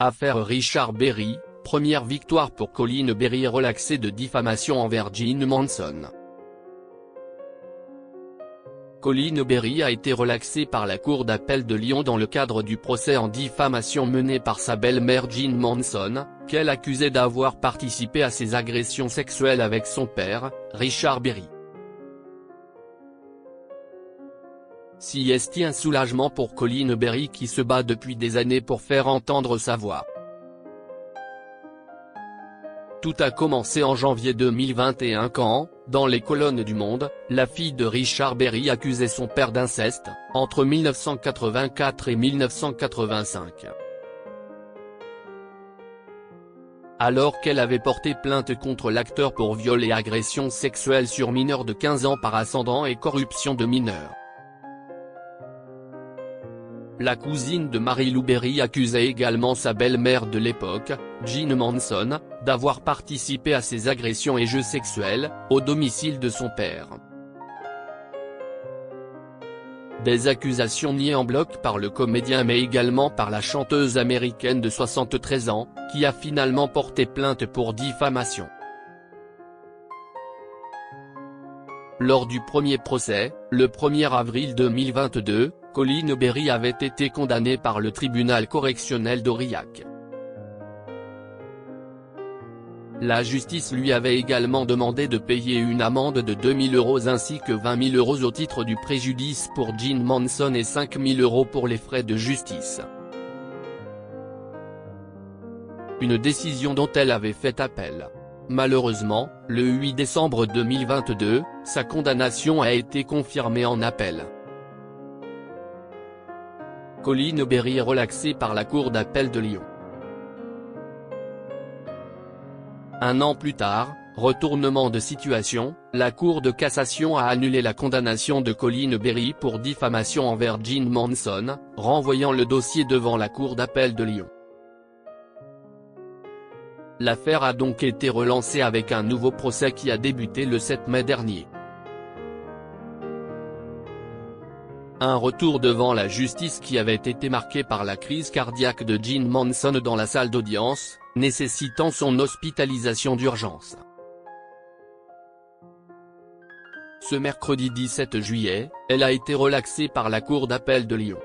Affaire Richard Berry, première victoire pour Colin Berry relaxé de diffamation envers Jean Manson. Colin Berry a été relaxé par la Cour d'appel de Lyon dans le cadre du procès en diffamation mené par sa belle-mère Jean Manson, qu'elle accusait d'avoir participé à ses agressions sexuelles avec son père, Richard Berry. Si est un soulagement pour Colin Berry qui se bat depuis des années pour faire entendre sa voix. Tout a commencé en janvier 2021 quand, dans les colonnes du Monde, la fille de Richard Berry accusait son père d'inceste, entre 1984 et 1985. Alors qu'elle avait porté plainte contre l'acteur pour viol et agression sexuelle sur mineurs de 15 ans par ascendant et corruption de mineurs. La cousine de Marie-Lou Berry accusait également sa belle-mère de l'époque, Jean Manson, d'avoir participé à ces agressions et jeux sexuels, au domicile de son père. Des accusations niées en bloc par le comédien mais également par la chanteuse américaine de 73 ans, qui a finalement porté plainte pour diffamation. Lors du premier procès, le 1er avril 2022, Colin Berry avait été condamné par le tribunal correctionnel d'Aurillac. La justice lui avait également demandé de payer une amende de 2 000 € ainsi que 20 000 € au titre du préjudice pour Jean Manson et 5 000 € pour les frais de justice. Une décision dont elle avait fait appel. Malheureusement, le 8 décembre 2022, sa condamnation a été confirmée en appel. Colin Berry est relaxé par la Cour d'appel de Lyon. Un an plus tard, retournement de situation, la Cour de cassation a annulé la condamnation de Colin Berry pour diffamation envers Jean Manson, renvoyant le dossier devant la Cour d'appel de Lyon. L'affaire a donc été relancée avec un nouveau procès qui a débuté le 7 mai dernier. Un retour devant la justice qui avait été marqué par la crise cardiaque de Jean Manson dans la salle d'audience, nécessitant son hospitalisation d'urgence. Ce mercredi 17 juillet, elle a été relaxée par la Cour d'appel de Lyon.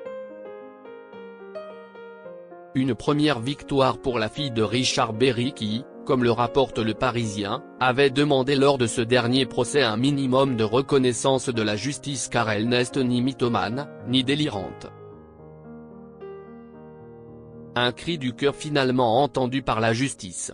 Une première victoire pour la fille de Richard Berry qui, comme le rapporte Le Parisien, avait demandé lors de ce dernier procès un minimum de reconnaissance de la justice car elle n'est ni mythomane, ni délirante. Un cri du cœur finalement entendu par la justice.